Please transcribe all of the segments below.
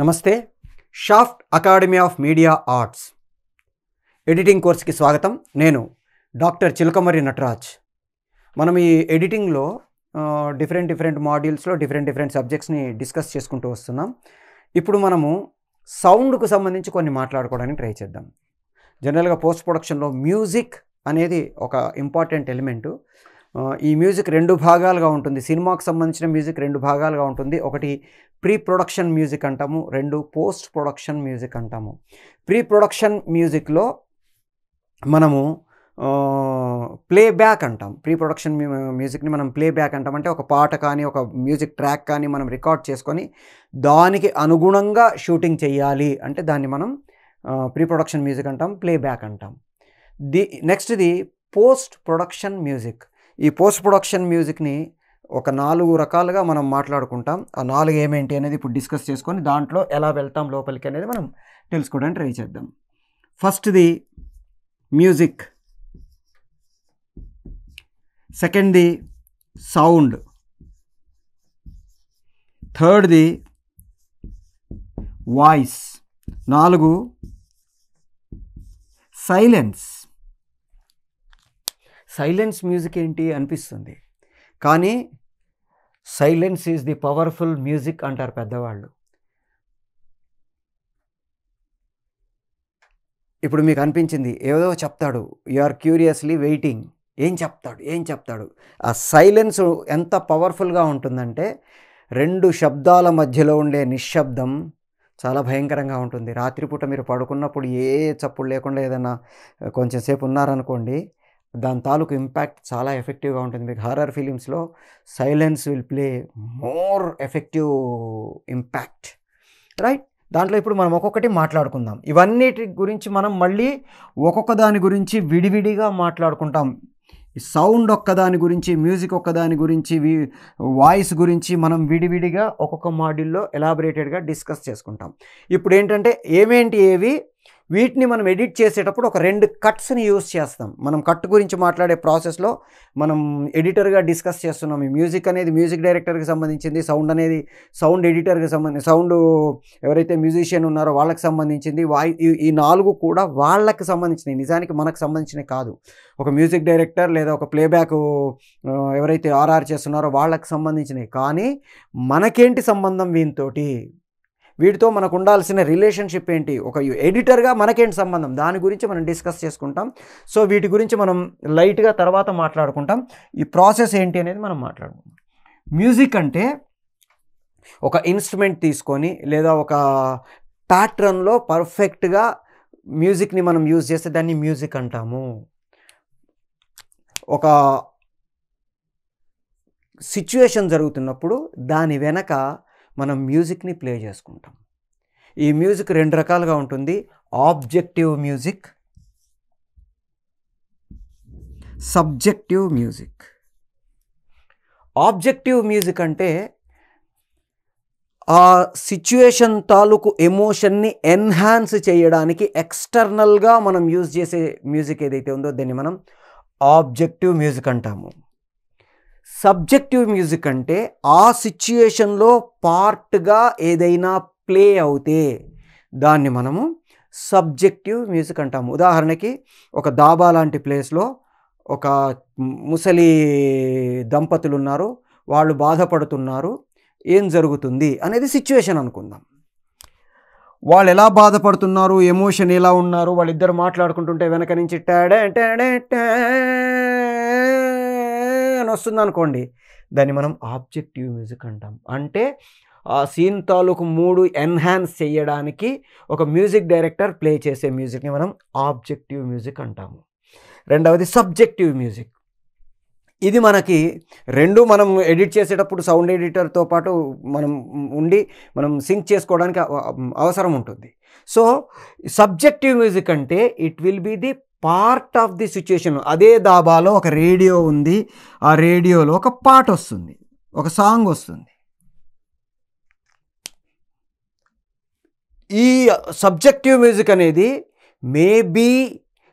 నమస్తే. Shaft academy of media arts editing కోర్స్కి స్వాగతం. నేను డాక్టర్ చిలకమర్రి నటరాజ్. మనం ఈ ఎడిటింగ్లో డిఫరెంట్ మాడ్యూల్స్లో డిఫరెంట్ సబ్జెక్ట్స్ని డిస్కస్ చేసుకుంటూ వస్తున్నాం. ఇప్పుడు మనము సౌండ్కు సంబంధించి కొన్ని మాట్లాడుకోవడానికి ట్రై చేద్దాం. జనరల్గా పోస్ట్ ప్రొడక్షన్లో మ్యూజిక్ అనేది ఒక ఇంపార్టెంట్ ఎలిమెంటు. ఈ మ్యూజిక్ రెండు భాగాలుగా ఉంటుంది. సినిమాకు సంబంధించిన మ్యూజిక్ రెండు భాగాలుగా ఉంటుంది. ఒకటి ప్రీ ప్రొడక్షన్ మ్యూజిక్ అంటాము, రెండు పోస్ట్ ప్రొడక్షన్ మ్యూజిక్ అంటాము. ప్రీ ప్రొడక్షన్ మ్యూజిక్లో మనము ప్లేబ్యాక్ అంటాం. ప్రీ ప్రొడక్షన్ మ్యూజిక్ని మనం ప్లేబ్యాక్ అంటాం. అంటే ఒక పాట కానీ ఒక మ్యూజిక్ ట్రాక్ కానీ మనం రికార్డ్ చేసుకొని దానికి అనుగుణంగా షూటింగ్ చేయాలి అంటే దాన్ని మనం ప్రీ ప్రొడక్షన్ మ్యూజిక్ అంటాం, ప్లేబ్యాక్ అంటాం. నెక్స్ట్ది పోస్ట్ ప్రొడక్షన్ మ్యూజిక్. ఈ పోస్ట్ ప్రొడక్షన్ మ్యూజిక్ని ఒక 4 రకాలుగా మనం మాట్లాడుకుంటాం. ఆ 4 ఏమేంటి అనేది ఇప్పుడు డిస్కస్ చేసుకొని దాంట్లో ఎలా వెళ్తాం లోపలికి అనేది మనం తెలుసుకోవడానికి ట్రై చేద్దాం. ఫస్ట్ది మ్యూజిక్, సెకండ్ది సౌండ్, థర్డ్ది వాయిస్, 4 సైలెన్స్. సైలెన్స్ మ్యూజిక్ ఏంటి అనిపిస్తుంది, కానీ silence is the powerful music అంటారు పెద్దవాళ్ళు. ఇప్పుడు మీకు అనిపించింది ఏదో చెప్తాడు, యు ఆర్ క్యూరియస్లీ వెయిటింగ్, ఏం చెప్తాడు. ఆ సైలెన్స్ ఎంత పవర్ఫుల్గా ఉంటుందంటే 2 శబ్దాల మధ్యలో ఉండే నిశ్శబ్దం చాలా భయంకరంగా ఉంటుంది. రాత్రిపూట మీరు పడుకున్నప్పుడు ఏ చప్పుడు లేకుండా ఏదైనా కొంచెం సేపు ఉన్నారనుకోండి, దాని తాలూకు ఇంపాక్ట్ చాలా ఎఫెక్టివ్గా ఉంటుంది. మీకు హారర్ ఫిలిమ్స్లో silence will play more effective impact, right? దాంట్లో ఇప్పుడు మనం ఒక్కొక్కటి మాట్లాడుకుందాం. ఇవన్నిటి గురించి మనం మళ్ళీ ఒక్కొక్క దాని గురించి విడివిడిగా మాట్లాడుకుంటాం. సౌండ్ ఒక్కదాని గురించి, మ్యూజిక్ ఒక్కదాని గురించి, వాయిస్ గురించి మనం విడివిడిగా ఒక్కొక్క మాడ్యూల్లో ఎలాబరేటెడ్గా డిస్కస్ చేసుకుంటాం. ఇప్పుడు ఏంటంటే ఏవి వీటిని మనం ఎడిట్ చేసేటప్పుడు ఒక 2 కట్స్ని యూస్ చేస్తాం. మనం కట్ గురించి మాట్లాడే ప్రాసెస్లో మనం ఎడిటర్గా డిస్కస్ చేస్తున్నాం. ఈ మ్యూజిక్ అనేది మ్యూజిక్ డైరెక్టర్కి సంబంధించింది, సౌండ్ అనేది సౌండ్ ఎడిటర్కి సంబంధించి, సౌండ్ ఎవరైతే మ్యూజిషియన్ ఉన్నారో వాళ్ళకి సంబంధించింది, ఈ 4 కూడా వాళ్ళకి సంబంధించినవి, నిజానికి మనకు సంబంధించినవి కాదు. ఒక మ్యూజిక్ డైరెక్టర్ లేదా ఒక ప్లేబ్యాక్ ఎవరైతే ఆర్ఆర్ చేస్తున్నారో వాళ్ళకి సంబంధించినవి. కానీ మనకేంటి సంబంధం వీటితో మనకు ఉండాల్సిన రిలేషన్షిప్ ఏంటి, ఒక ఎడిటర్గా మనకేంటి సంబంధం, దాని గురించి మనం డిస్కస్ చేసుకుంటాం. సో వీటి గురించి మనం లైట్గా తర్వాత మాట్లాడుకుంటాం. ఈ ప్రాసెస్ ఏంటి అనేది మనం మాట్లాడుకుంటాం. మ్యూజిక్ అంటే ఒక ఇన్స్ట్రుమెంట్ తీసుకొని లేదా ఒక ప్యాట్రన్లో పర్ఫెక్ట్గా మ్యూజిక్ని మనం యూజ్ చేస్తే దాన్ని మ్యూజిక్ అంటాము. ఒక సిచ్యువేషన్ జరుగుతున్నప్పుడు దాని వెనక మనం మ్యూజిక్ని ప్లే చేసుకుంటాం. ఈ మ్యూజిక్ 2 రకాలుగా ఉంటుంది. Objective music, subjective music. Objective music అంటే ఆ సిచ్యువేషన్ తాలూకు ఎమోషన్ని ఎన్హాన్స్ చేయడానికి ఎక్స్టర్నల్గా మనం యూజ్ చేసే మ్యూజిక్ ఏదైతే ఉందో దాన్ని మనం ఆబ్జెక్టివ్ మ్యూజిక్ అంటాము. సబ్జెక్టివ్ మ్యూజిక్ అంటే ఆ సిచ్యుయేషన్లో పార్ట్గా ఏదైనా ప్లే అవుతే దాన్ని మనము సబ్జెక్టివ్ మ్యూజిక్ అంటాము. ఉదాహరణకి ఒక దాబా లాంటి ప్లేస్లో ఒక ముసలి దంపతులు ఉన్నారు, వాళ్ళు బాధపడుతున్నారు, ఏం జరుగుతుంది అనేది సిచ్యువేషన్ అనుకుందాం. వాళ్ళు ఎలా బాధపడుతున్నారు, ఎమోషన్ ఎలా ఉన్నారు, వాళ్ళిద్దరు మాట్లాడుకుంటుంటే వెనక నుంచి అని వస్తుంది అనుకోండి, దాన్ని మనం ఆబ్జెక్టివ్ మ్యూజిక్ అంటాం. అంటే ఆ సీన్ తాలూకు 3 ఎన్హాన్స్ చేయడానికి ఒక మ్యూజిక్ డైరెక్టర్ ప్లే చేసే మ్యూజిక్ని మనం ఆబ్జెక్టివ్ మ్యూజిక్ అంటాము. రెండవది సబ్జెక్టివ్ మ్యూజిక్. ఇది మనకి 2 మనం ఎడిట్ చేసేటప్పుడు సౌండ్ ఎడిటర్తో పాటు మనం సింక్ చేసుకోవడానికి అవసరం ఉంటుంది. సో సబ్జెక్టివ్ మ్యూజిక్ అంటే it will be the part of the situation. అదే దాబాలో ఒక రేడియో ఉంది, ఆ రేడియోలో ఒక పాట వస్తుంది, ఒక సాంగ్ వస్తుంది. ఈ సబ్జెక్టివ్ మ్యూజిక్ అనేది may be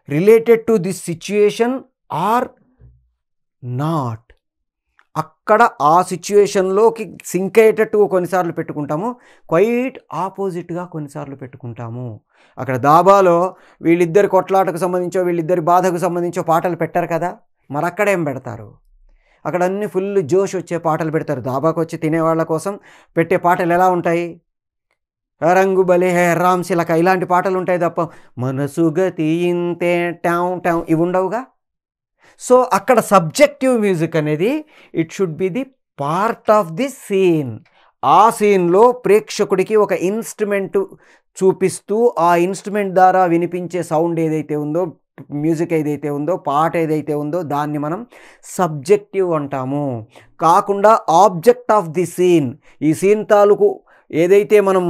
related to this situation or not. అక్కడ ఆ సిచ్యువేషన్లోకి సింక్ అయ్యేటట్టు కొన్నిసార్లు పెట్టుకుంటాము, క్వైట్ ఆపోజిట్గా కొన్నిసార్లు పెట్టుకుంటాము. అక్కడ దాబాలో వీళ్ళిద్దరి కొట్లాటకు సంబంధించో వీళ్ళిద్దరి బాధకు సంబంధించో పాటలు పెట్టారు కదా, మరి అక్కడేం పెడతారు? అక్కడ అన్ని ఫుల్ జోష్ వచ్చే పాటలు పెడతారు. దాబాకు వచ్చి తినేవాళ్ళ కోసం పెట్టే పాటలు ఎలా ఉంటాయి? రంగు బలే హే రామ్ శిలక ఇలాంటి పాటలు ఉంటాయి తప్ప మనసు గతి ఇంతే టాం టాం ఇవి ఉండవుగా. సో అక్కడ సబ్జెక్టివ్ మ్యూజిక్ అనేది it should be the part of the scene. ఆ సీన్లో ప్రేక్షకుడికి ఒక ఇన్స్ట్రుమెంట్ చూపిస్తూ ఆ ఇన్స్ట్రుమెంట్ ద్వారా వినిపించే సౌండ్ ఏదైతే ఉందో, మ్యూజిక్ ఏదైతే ఉందో, పాట ఏదైతే ఉందో దాన్ని మనం సబ్జెక్టివ్ అంటాము. కాకుండా ఆబ్జెక్ట్ ఆఫ్ ది సీన్, ఈ సీన్ తాలూకు ఏదైతే మనం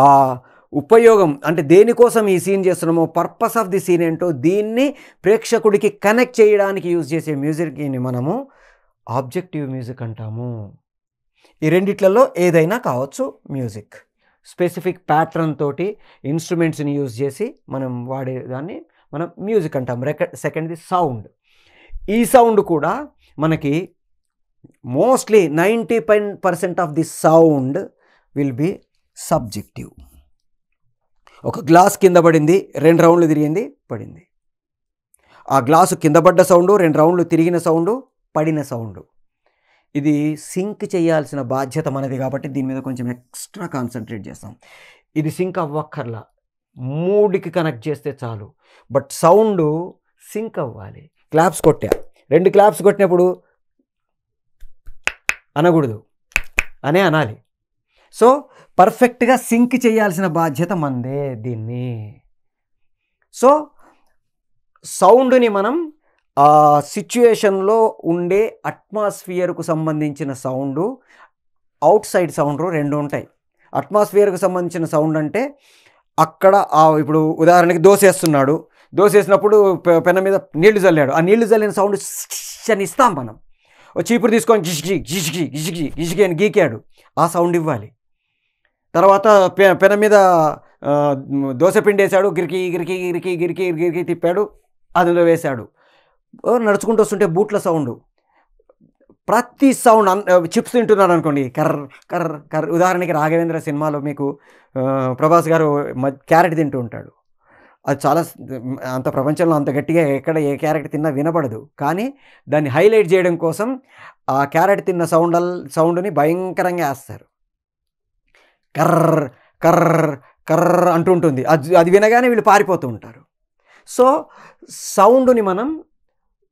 ఆ ఉపయోగం అంటే దేనికోసం ఈ సీన్ చేస్తున్నామో, పర్పస్ ఆఫ్ ది సీన్ ఏంటో దీన్ని ప్రేక్షకుడికి కనెక్ట్ చేయడానికి యూజ్ చేసే మ్యూజిక్ని మనము ఆబ్జెక్టివ్ మ్యూజిక్ అంటాము. ఈ రెండిట్లలో ఏదైనా కావచ్చు మ్యూజిక్. స్పెసిఫిక్ ప్యాటర్న్ తోటి ఇన్స్ట్రుమెంట్స్ని యూజ్ చేసి మనం వాడేదాన్ని మనం మ్యూజిక్ అంటాం. సెకండ్ది సౌండ్. ఈ సౌండ్ కూడా మనకి mostly 90% of the sound will be subjective. ఒక గ్లాస్ కింద పడింది, 2 రౌండ్లు తిరిగింది, పడింది. ఆ గ్లాసు కింద పడ్డ సౌండు, 2 రౌండ్లు తిరిగిన సౌండు, పడిన సౌండు. ఇది సింక్ చేయాల్సిన బాధ్యత మనది కాబట్టి దీని మీద కొంచెం ఎక్స్ట్రా కాన్సన్ట్రేట్ చేస్తాం. ఇది సింక్ అవ్వక్కర్లా, మూడుకి కనెక్ట్ చేస్తే చాలు. బట్ సౌండ్ సింక్ అవ్వాలి. క్లాప్స్ కొట్టా, 2 క్లాప్స్ కొట్టినప్పుడు అనకూడదు, అనాలి. సో పర్ఫెక్ట్గా సింక్ చేయాల్సిన బాధ్యత మనదే దీన్ని. సో సౌండ్ని మనం ఆ సిచ్యుయేషన్లో ఉండే అట్మాస్ఫియర్కు సంబంధించిన సౌండు, అవుట్ సైడ్ సౌండ్ 2 ఉంటాయి. అట్మాస్ఫియర్కు సంబంధించిన సౌండ్ అంటే అక్కడ ఇప్పుడు ఉదాహరణకి దోశ వేస్తున్నాడు, దోశ వేసినప్పుడు పెన మీద నీళ్లు చల్లాడు, ఆ నీళ్లు చల్లిన సౌండ్ అని ఇస్తాం మనం. చీపురు తీసుకొని గిజిగి గిజిగి గిజిగి గిజిగి అని గీకాడు, ఆ సౌండ్ ఇవ్వాలి. తర్వాత పెన మీద దోశ పిండి వేసాడు, గిరికి గిరికి గిరికి గిరికి గిరికి తిప్పాడు, అందులో వేశాడు. నడుచుకుంటూ వస్తుంటే బూట్ల సౌండ్, ప్రతి సౌండ్. చిప్స్ తింటున్నాడు అనుకోండి, కర్ర కర్ర కర్ర. ఉదాహరణకి రాఘవేంద్ర సినిమాలో మీకు ప్రభాస్ గారు క్యారెట్ తింటూ ఉంటాడు. అది చాలా అంత ప్రపంచంలో అంత గట్టిగా ఎక్కడ ఏ క్యారెట్ తిన్నా వినపడదు, కానీ దాన్ని హైలైట్ చేయడం కోసం ఆ క్యారెట్ తిన్న సౌండ్ని భయంకరంగా వేస్తారు. కర్ర కర్ర కర్ర అంటుంటుంది, అది వినగానే వీళ్ళు పారిపోతూ ఉంటారు. సో సౌండ్ని మనం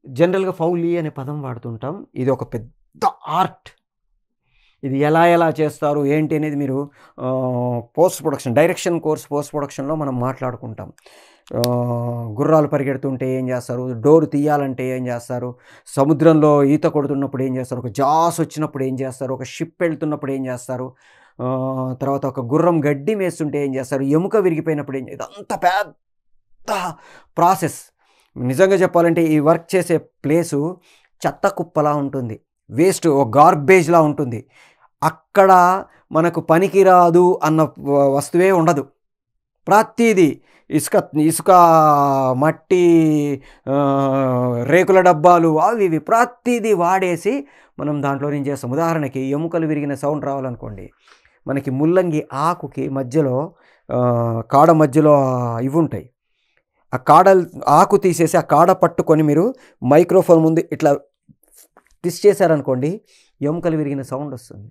జనరల్గా ఫౌలీ అనే పదం వాడుతుంటాం. ఇది ఒక పెద్ద ఆర్ట్. ఇది ఎలా చేస్తారు ఏంటి అనేది మీరు post production, direction course post ప్రొడక్షన్లో మనం మాట్లాడుకుంటాం. గుర్రాలు పరిగెడుతుంటే ఏం చేస్తారు, డోరు తీయాలంటే ఏం చేస్తారు, సముద్రంలో ఈత కొడుతున్నప్పుడు ఏం చేస్తారు, ఒక జాస్ వచ్చినప్పుడు ఏం చేస్తారు, ఒక షిప్ వెళ్తున్నప్పుడు ఏం చేస్తారు, తర్వాత ఒక గుర్రం గడ్డి మేస్తుంటే ఏం చేస్తారు, ఎముక విరిగిపోయినప్పుడు ఏం చేస్తారు. ఇదంతా పెద్ద ప్రాసెస్. నిజంగా చెప్పాలంటే ఈ వర్క్ చేసే ప్లేసు చెత్త కుప్పలా ఉంటుంది, వేస్ట్, ఒక గార్బేజ్లా ఉంటుంది. అక్కడ మనకు పనికిరాదు అన్న వస్తువే ఉండదు. ప్రతిదీ ఇసుక మట్టి, రేకుల డబ్బాలు, అవి ప్రతిదీ వాడేసి మనం దాంట్లో ఏం చేస్తాం. ఉదాహరణకి ఎముకలు విరిగిన సౌండ్ రావాలనుకోండి, మనకి ముల్లంగి ఆకుకి మధ్యలో కాడ మధ్యలో ఇవి ఉంటాయి. ఆ ఆకు తీసేసి ఆ కాడ పట్టుకొని మీరు మైక్రోఫోన్ ముందు ఇట్లా ట్విస్ట్ చేశారనుకోండి, ఎముకలు విరిగిన సౌండ్ వస్తుంది.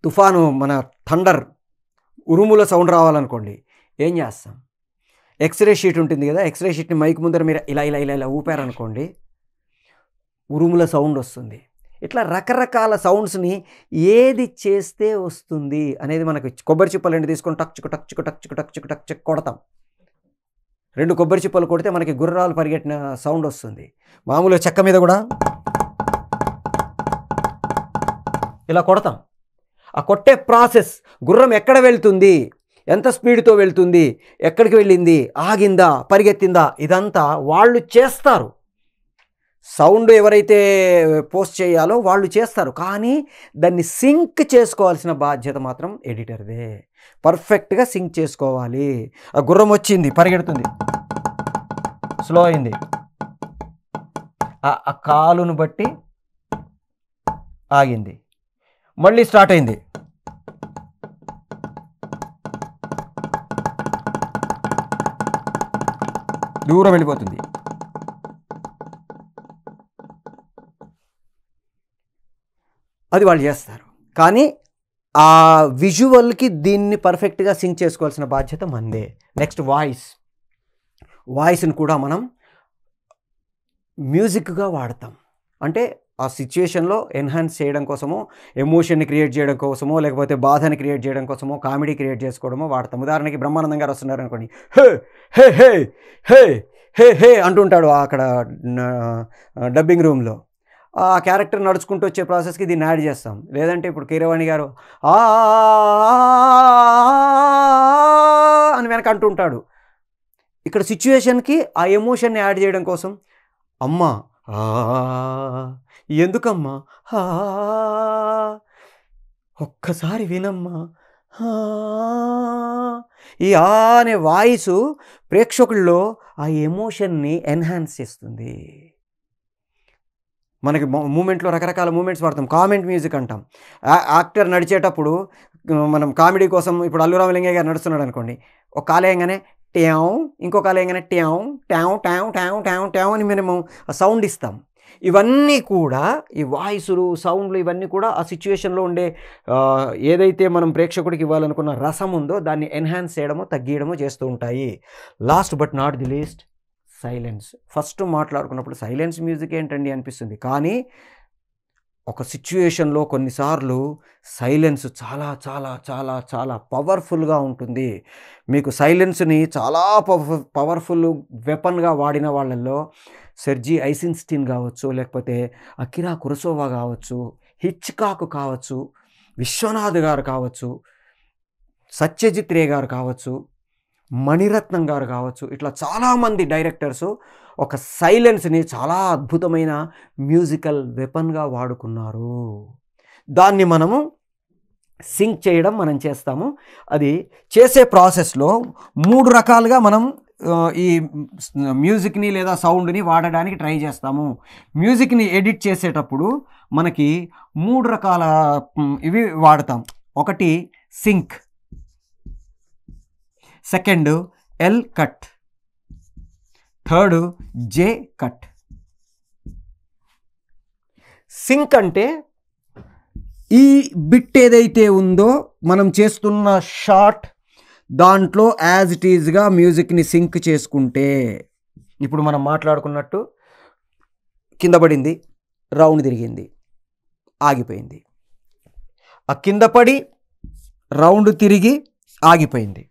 తుఫాను, మన థండర్, ఉరుముల సౌండ్ రావాలనుకోండి ఏం చేస్తాం, ఎక్స్రే షీట్ ఉంటుంది కదా, ఎక్స్రే షీట్ని మైక్ ముందర మీరు ఇలా ఊపారనుకోండి, ఉరుముల సౌండ్ వస్తుంది. ఇట్లా రకరకాల సౌండ్స్ని ఏది చేస్తే వస్తుంది అనేది మనకు. కొబ్బరి చిప్పలు 2 తీసుకొని టక్చుకు టక్చుకు టక్చుకు టక్చుకు టక్చుకు కొడతాం. 2 కొబ్బరి చిప్పలు కొడితే మనకి గుర్రాలు పరిగెట్టిన సౌండ్ వస్తుంది. మామూలుగా చెక్క మీద కూడా ఇలా కొడతాం. ఆ కొట్టే ప్రాసెస్, గుర్రం ఎక్కడ వెళ్తుంది, ఎంత స్పీడ్తో వెళ్తుంది, ఎక్కడికి వెళ్ళింది, ఆగిందా, పరిగెత్తిందా, ఇదంతా వాళ్ళు చేస్తారు. సౌండ్ ఎవరైతే పోస్ట్ చేయాలో వాళ్ళు చేస్తారు, కానీ దాన్ని సింక్ చేసుకోవాల్సిన బాధ్యత మాత్రం ఎడిటర్దే. పర్ఫెక్ట్గా సింక్ చేసుకోవాలి. ఆ గుర్రం వచ్చింది, పరిగెడుతుంది, స్లో అయింది, ఆ కాలును బట్టి ఆగింది, మళ్ళీ స్టార్ట్ అయింది, దూరం వెళ్ళిపోతుంది. అది వాళ్ళు చేస్తారు. కానీ ఆ విజువల్కి దీన్ని పర్ఫెక్ట్గా సింక్ చేసుకోవాల్సిన బాధ్యత మనదే. నెక్స్ట్ వాయిస్ని కూడా మనం మ్యూజిక్గా వాడతాం. అంటే ఆ సిచ్యుయేషన్లో ఎన్హాన్స్ చేయడం కోసమో, ఎమోషన్ని క్రియేట్ చేయడం కోసమో, లేకపోతే బాధని క్రియేట్ చేయడం కోసమో, కామెడీ క్రియేట్ చేసుకోవడమో వాడతాం. ఉదాహరణకి బ్రహ్మానందం గారు వస్తున్నారు అనుకోండి, హే హే హే హే హే హే అంటుంటాడు అక్కడ డబ్బింగ్ రూమ్లో. ఆ క్యారెక్టర్ నడుచుకుంటూ వచ్చే ప్రాసెస్కి దీన్ని యాడ్ చేస్తాం. లేదంటే ఇప్పుడు కీరవాణి గారు అని వెనక అంటుంటాడు. ఇక్కడ సిచ్యుయేషన్కి ఆ ఎమోషన్ని యాడ్ చేయడం కోసం అమ్మా ఎందుకమ్మా ఒక్కసారి వినమ్మా ఈ అనే వాయిస్ ప్రేక్షకుల్లో ఆ ఎమోషన్ని ఎన్హాన్స్ చేస్తుంది. మనకి మూమెంట్లో రకరకాల మూమెంట్స్ వాడతాం. కామెంట్ మ్యూజిక్ అంటాం. యాక్టర్ నడిచేటప్పుడు మనం కామెడీ కోసం ఇప్పుడు అల్లు రామలింగయ్య గారు నడుస్తున్నాడు అనుకోండి, ఒక కాలేయంగానే ట్యావ్, ఇంకో కాలేయంగానే ట్యావ్ ట్యావ్ ట్యావ్ ట్యావ్ ట్యావ్ ట్యావ్ అని మేము సౌండ్ ఇస్తాం. ఇవన్నీ కూడా ఈ వాయిస్లు, సౌండ్లు ఇవన్నీ కూడా ఆ సిచ్యువేషన్లో ఉండే ఏదైతే మనం ప్రేక్షకుడికి ఇవ్వాలనుకున్న రసం ఉందో దాన్ని ఎన్హాన్స్ చేయడమో తగ్గియడమో చేస్తూ ఉంటాయి. Last but not the least, silence. First మాట్లాడుకున్నప్పుడు సైలెన్స్ మ్యూజిక్ ఏంటండి అనిపిస్తుంది. కానీ ఒక సిచ్యువేషన్లో కొన్నిసార్లు సైలెన్స్ చాలా చాలా చాలా చాలా పవర్ఫుల్గా ఉంటుంది. మీకు సైలెన్స్ని చాలా పవర్ఫుల్ వెపన్గా వాడిన వాళ్ళల్లో సెర్జీ ఐసెన్స్టీన్ కావచ్చు, లేకపోతే అకిరా కురసోవా కావచ్చు, హిచ్కాక్ కావచ్చు, విశ్వనాథ్ గారు కావచ్చు, సత్యజిత్ రే గారు కావచ్చు, మణిరత్నం గారు కావచ్చు, ఇట్లా చాలామంది డైరెక్టర్సు ఒక సైలెన్స్ని చాలా అద్భుతమైన మ్యూజికల్ వెపన్గా వాడుకున్నారు. దాన్ని మనము సింక్ చేయడం మనం చేస్తాము. అది చేసే ప్రాసెస్లో 3 రకాలుగా మనం ఈ మ్యూజిక్ని లేదా సౌండ్ని వాడడానికి ట్రై చేస్తాము. మ్యూజిక్ని ఎడిట్ చేసేటప్పుడు మనకి 3 రకాల ఇవి వాడతాం. ఒకటి sync, second L cut, third J cut. Sync అంటే ఈ బిట్ ఏదైతే ఉందో మనం చేస్తున్న షాట్ దాంట్లో యాజ్ ఇట్ ఈజ్గా మ్యూజిక్ని సింక్ చేసుకుంటే, ఇప్పుడు మనం మాట్లాడుకున్నట్టు కింద పడింది, రౌండ్ తిరిగింది, ఆగిపోయింది. ఆ కింద పడి రౌండ్ తిరిగి ఆగిపోయింది.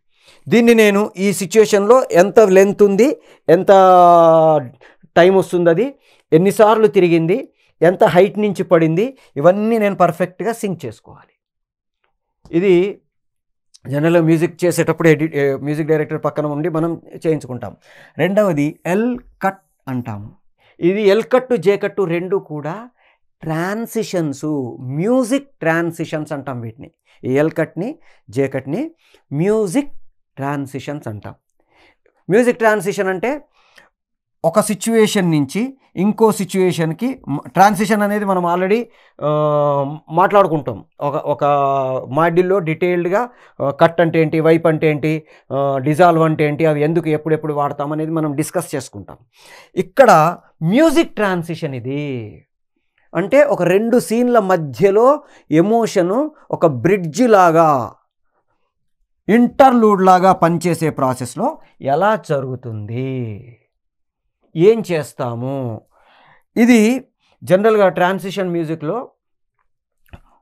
దీన్ని నేను ఈ సిచ్యుయేషన్లో ఎంత లెంత్ ఉంది, ఎంత టైం వస్తుంది, అది ఎన్నిసార్లు తిరిగింది, ఎంత హైట్ నుంచి పడింది, ఇవన్నీ నేను పర్ఫెక్ట్గా సింక్ చేసుకోవాలి. ఇది జనరల్గా మ్యూజిక్ చేసేటప్పుడు మ్యూజిక్ డైరెక్టర్ పక్కన ఉండి మనం చేయించుకుంటాం. రెండవది ఎల్ కట్ అంటాము. ఇది ఎల్ కట్టు జే కట్టు రెండు కూడా ట్రాన్సిషన్స్, మ్యూజిక్ ట్రాన్సిషన్స్ అంటాం వీటిని. ఈ ఎల్ కట్ని జే కట్ని మ్యూజిక్ ట్రాన్సిషన్స్ అంటాం. మ్యూజిక్ ట్రాన్సిషన్ అంటే ఒక సిచ్యువేషన్ నుంచి ఇంకో సిచ్యువేషన్కి ట్రాన్సిషన్ అనేది మనం ఆల్రెడీ మాట్లాడుకుంటాం. ఒక మాడ్యూల్లో డీటెయిల్డ్గా కట్ అంటే ఏంటి, వైప్ అంటే ఏంటి, డిజాల్వ్ అంటే ఏంటి, అవి ఎందుకు ఎప్పుడెప్పుడు వాడతాం అనేది మనం డిస్కస్ చేసుకుంటాం. ఇక్కడ మ్యూజిక్ ట్రాన్సిషన్ ఇది అంటే ఒక 2 సీన్ల మధ్యలో ఎమోషను ఒక బ్రిడ్జ్ లాగా, ఇంటర్లూడ్ లాగా పనిచేసే ప్రాసెస్లో ఎలా జరుగుతుంది, ఏం చేస్తాము. ఇది జనరల్గా ట్రాన్సిషన్ మ్యూజిక్లో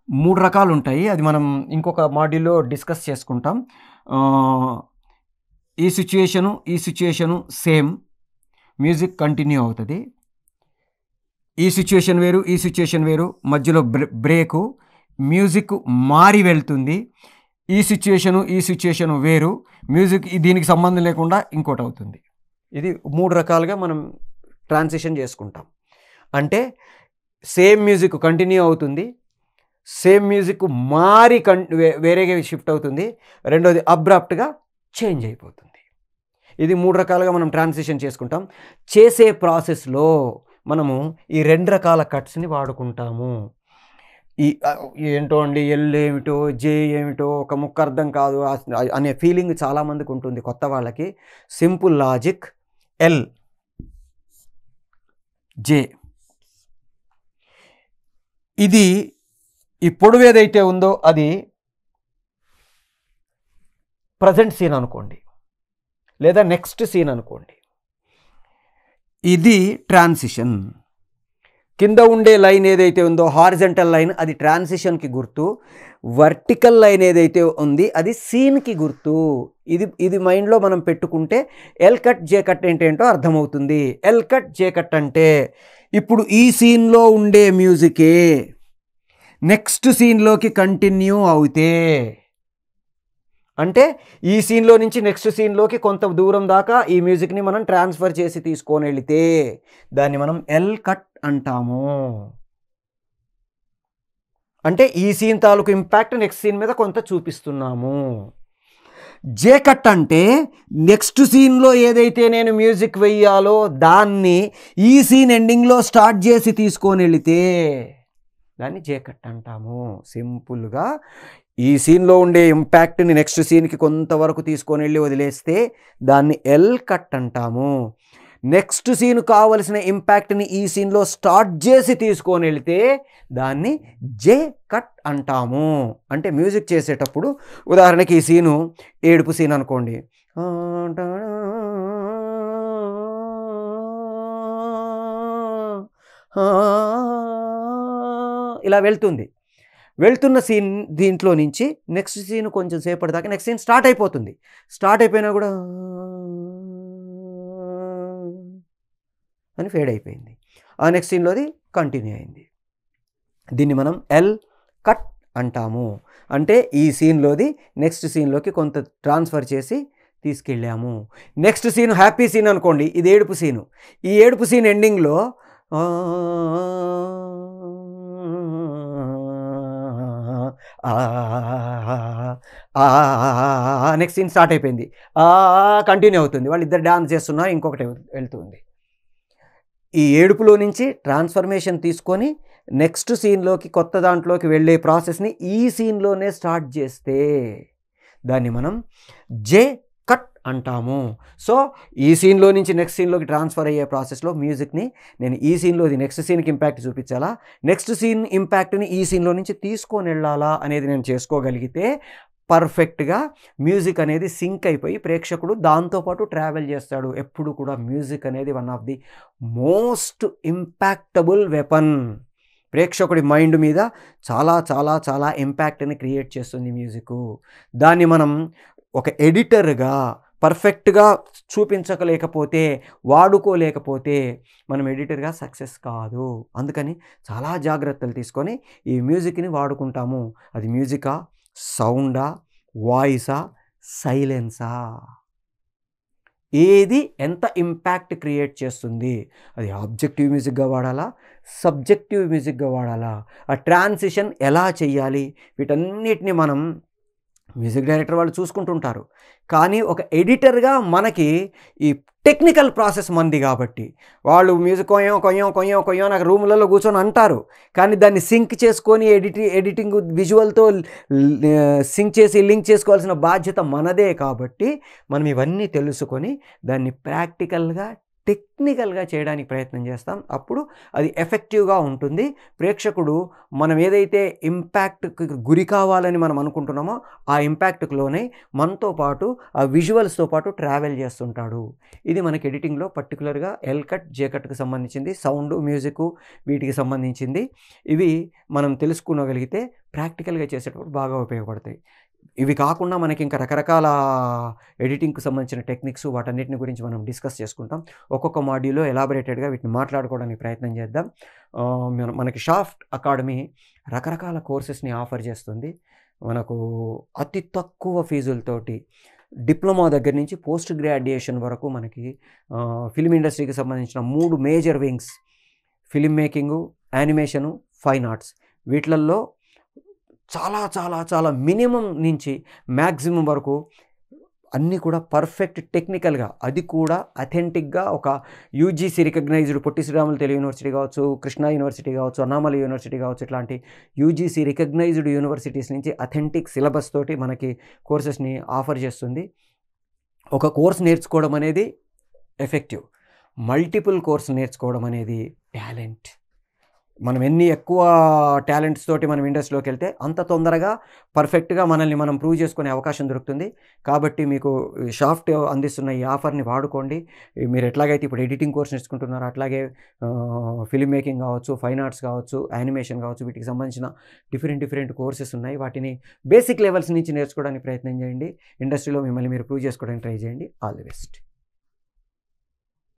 3 రకాలు ఉంటాయి. అది మనం ఇంకొక మాడ్యూల్లో డిస్కస్ చేసుకుంటాం. ఈ సిచ్యుయేషను సేమ్, మ్యూజిక్ కంటిన్యూ అవుతుంది. ఈ సిచ్యుయేషన్ వేరు, ఈ సిచ్యుయేషన్ వేరు, మధ్యలో బ్రేకు, మ్యూజిక్ మారి వెళ్తుంది. ఈ సిచ్యుయేషను వేరు, మ్యూజిక్ దీనికి సంబంధం లేకుండా ఇంకోటి అవుతుంది. ఇది 3 రకాలుగా మనం ట్రాన్సిషన్ చేసుకుంటాం. అంటే సేమ్ మ్యూజిక్ కంటిన్యూ అవుతుంది, సేమ్ మ్యూజిక్ మారి వేరేగా షిఫ్ట్ అవుతుంది, రెండోది అబ్రాప్ట్గా చేంజ్ అయిపోతుంది. ఇది 3 రకాలుగా మనం ట్రాన్సిషన్ చేసుకుంటాం. చేసే ప్రాసెస్లో మనము ఈ 2 రకాల కట్స్ని వాడుకుంటాము. ఈ ఏంటో అండి ఎల్ ఏమిటో, జే ఏమిటో, ఒక ముక్క అర్థం కాదు అనే ఫీలింగ్ చాలామందికి ఉంటుంది కొత్త వాళ్ళకి. సింపుల్ లాజిక్, ఎల్, జే. ఇది ఈ పొడవు ఏదైతే ఉందో అది ప్రజెంట్ సీన్ అనుకోండి, లేదా నెక్స్ట్ సీన్ అనుకోండి. ఇది ట్రాన్సిషన్. కింద ఉండే లైన్ ఏదైతే ఉందో హారిజంటల్ లైన్ అది ట్రాన్సిషన్కి గుర్తు. వర్టికల్ లైన్ ఏదైతే ఉంది అది సీన్కి గుర్తు. ఇది మైండ్లో మనం పెట్టుకుంటే ఎల్ కట్ జే కట్ ఏంటేంటో అర్థమవుతుంది. ఎల్ కట్ జే కట్ అంటే ఇప్పుడు ఈ సీన్లో ఉండే మ్యూజికే నెక్స్ట్ సీన్లోకి కంటిన్యూ అవుతే, అంటే ఈ సీన్లో నుంచి నెక్స్ట్ సీన్లోకి కొంత దూరం దాకా ఈ మ్యూజిక్ని మనం ట్రాన్స్ఫర్ చేసి తీసుకొని వెళితే దాన్ని మనం ఎల్ కట్ అంటాము. అంటే ఈ సీన్ తాలూకు ఇంపాక్ట్ నెక్స్ట్ సీన్ మీద కొంత చూపిస్తున్నాము. జే కట్ అంటే నెక్స్ట్ సీన్లో ఏదైతే నేను మ్యూజిక్ వెయ్యాలో దాన్ని ఈ సీన్ ఎండింగ్లో స్టార్ట్ చేసి తీసుకొని వెళితే దాన్ని జే కట్ అంటాము. సింపుల్గా ఈ సీన్లో ఉండే ఇంపాక్ట్ని నెక్స్ట్ సీన్కి కొంతవరకు తీసుకొని వెళ్ళి వదిలేస్తే దాన్ని ఎల్ కట్ అంటాము. నెక్స్ట్ సీన్ కావలసిన ఇంపాక్ట్ని ఈ సీన్లో స్టార్ట్ చేసి తీసుకొని వెళితే దాన్ని జే కట్ అంటాము. అంటే మ్యూజిక్ చేసేటప్పుడు ఉదాహరణకి ఈ సీను ఏడుపు సీన్ అనుకోండి, ఇలా వెళ్తున్న సీన్ దీంట్లో నుంచి నెక్స్ట్ సీన్ కొంచెం సేపటి దాకా నెక్స్ట్ సీన్ స్టార్ట్ అయిపోతుంది. స్టార్ట్ అయిపోయినా కూడా అని ఫేడ్ అయిపోయింది. ఆ నెక్స్ట్ సీన్లోది కంటిన్యూ అయింది. దీన్ని మనం ఎల్ కట్ అంటాము. అంటే ఈ సీన్లోది నెక్స్ట్ సీన్లోకి కొంత ట్రాన్స్ఫర్ చేసి తీసుకెళ్ళాము. నెక్స్ట్ సీన్ హ్యాపీ సీన్ అనుకోండి, ఇది ఏడుపు సీను. ఈ ఏడుపు సీన్ ఎండింగ్లో నెక్స్ట్ సీన్ స్టార్ట్ అయిపోయింది, కంటిన్యూ అవుతుంది. వాళ్ళు ఇద్దరు డాన్స్ చేస్తున్నారు, ఇంకొకటి వెళ్తుంది. ఈ ఏడుపులో నుంచి ట్రాన్స్ఫర్మేషన్ తీసుకొని నెక్స్ట్ సీన్లోకి కొత్త దాంట్లోకి వెళ్ళే ప్రాసెస్ని ఈ సీన్లోనే స్టార్ట్ చేస్తే దాన్ని మనం జే కట్ అంటాము. సో ఈ సీన్లో నుంచి నెక్స్ట్ సీన్లోకి ట్రాన్స్ఫర్ అయ్యే ప్రాసెస్లో మ్యూజిక్ని నేను ఈ సీన్లోది నెక్స్ట్ సీన్కి ఇంపాక్ట్ చూపించాలా, నెక్స్ట్ సీన్ ఇంపాక్ట్ని ఈ సీన్లో నుంచి తీసుకొని వెళ్ళాలా అనేది నేను చేసుకోగలిగితే పర్ఫెక్ట్గా మ్యూజిక్ అనేది సింక్ అయిపోయి ప్రేక్షకుడు దాంతోపాటు ట్రావెల్ చేస్తాడు. ఎప్పుడు కూడా మ్యూజిక్ అనేది one of the most impactable weapon. ప్రేక్షకుడి మైండ్ మీద చాలా చాలా చాలా ఇంపాక్ట్ని క్రియేట్ చేస్తుంది మ్యూజిక్. దాన్ని మనం ఒక ఎడిటర్గా పర్ఫెక్ట్గా చూపించలేకపోతే, వాడుకోలేకపోతే మనం ఎడిటర్గా సక్సెస్ కాదు. అందుకని చాలా జాగ్రత్తలు తీసుకొని ఈ మ్యూజిక్ని వాడుకుంటాము. అది మ్యూజికా, సౌండా, వాయిసా, సైలెన్సా, ఏది ఎంత ఇంపాక్ట్ క్రియేట్ చేస్తుంది, అది ఆబ్జెక్టివ్ మ్యూజిక్గా వాడాలా, సబ్జెక్టివ్ మ్యూజిక్గా వాడాలా, ఆ ట్రాన్సిషన్ ఎలా చెయ్యాలి, వీటన్నిటిని మనం మ్యూజిక్ డైరెక్టర్ వాళ్ళు చూసుకుంటుంటారు. కానీ ఒక ఎడిటర్గా మనకి ఈ టెక్నికల్ ప్రాసెస్ మంది కాబట్టి వాళ్ళు మ్యూజిక్ కొయ్యం నాకు రూములలో కూర్చొని అంటారు. కానీ దాన్ని సింక్ చేసుకొని ఎడిటింగ్ విజువల్తో సింక్ చేసి లింక్ చేసుకోవాల్సిన బాధ్యత మనదే. కాబట్టి మనం ఇవన్నీ తెలుసుకొని దాన్ని ప్రాక్టికల్గా టెక్నికల్గా చేయడానికి ప్రయత్నం చేస్తాం. అప్పుడు అది ఎఫెక్టివ్గా ఉంటుంది. ప్రేక్షకుడు మనం ఏదైతే ఇంపాక్ట్కి గురి కావాలని మనం అనుకుంటున్నామో ఆ ఇంపాక్ట్లోనే మనతో పాటు ఆ విజువల్స్తో పాటు ట్రావెల్ చేస్తుంటాడు. ఇది మనకి ఎడిటింగ్లో పర్టికులర్గా ఎల్ కట్, జే కట్కి సంబంధించింది, సౌండ్, మ్యూజిక్ వీటికి సంబంధించింది. ఇవి మనం తెలుసుకోగలిగితే ప్రాక్టికల్గా చేసేటప్పుడు బాగా ఉపయోగపడతాయి. ఇవి కాకుండా మనకి ఇంకా రకరకాల ఎడిటింగ్కి సంబంధించిన టెక్నిక్స్ వాటన్నిటిని గురించి మనం డిస్కస్ చేసుకుంటాం. ఒక్కొక్క మాడ్యూల్లో ఎలాబొరేటెడ్గా వీటిని మాట్లాడుకోవడానికి ప్రయత్నం చేద్దాం. మనకి షాఫ్ట్ అకాడమీ రకరకాల కోర్సెస్ని ఆఫర్ చేస్తుంది. మనకు అతి తక్కువ ఫీజులతోటి డిప్లొమా దగ్గర నుంచి పోస్ట్ గ్రాడ్యుయేషన్ వరకు మనకి ఫిల్మ్ ఇండస్ట్రీకి సంబంధించిన 3 major wings, film making, animation, fine arts, వీటిలల్లో చాలా చాలా చాలా మినిమం నుంచి మ్యాక్సిమం వరకు అన్నీ కూడా పర్ఫెక్ట్ టెక్నికల్గా, అది కూడా అథెంటిక్గా ఒక UGC recognised Potti Sriramulu Telugu university కావచ్చు, కృష్ణా యూనివర్సిటీ కావచ్చు, అన్నామలై యూనివర్సిటీ కావచ్చు, ఇట్లాంటి యూజీసీ రికగ్నైజ్డ్ యూనివర్సిటీస్ నుంచి అథెంటిక్ సిలబస్ తోటి మనకి కోర్సెస్ని ఆఫర్ చేస్తుంది. ఒక కోర్స్ నేర్చుకోవడం అనేది ఎఫెక్టివ్, మల్టిపుల్ కోర్స్ నేర్చుకోవడం అనేది టాలెంట్. మనం ఎన్ని ఎక్కువ టాలెంట్స్ తోటి మనం ఇండస్ట్రీలోకి వెళ్తే అంత తొందరగా పర్ఫెక్ట్గా మనల్ని మనం ప్రూవ్ చేసుకునే అవకాశం దొరుకుతుంది. కాబట్టి మీకు షాఫ్ట్ అందిస్తున్న ఈ ఆఫర్ని వాడుకోండి. మీరు ఎట్లాగైతే ఇప్పుడు ఎడిటింగ్ కోర్స్ నేర్చుకుంటున్నారో అట్లాగే ఫిల్మ్ మేకింగ్ కావచ్చు, ఫైన్ ఆర్ట్స్ కావచ్చు, యానిమేషన్ కావచ్చు, వీటికి సంబంధించిన డిఫరెంట్ కోర్సెస్ ఉన్నాయి. వాటిని బేసిక్ లెవెల్స్ నుంచి నేర్చుకోవడానికి ప్రయత్నం చేయండి. ఇండస్ట్రీలో మిమ్మల్ని మీరు ప్రూవ్ చేసుకోవడానికి ట్రై చేయండి. All the best.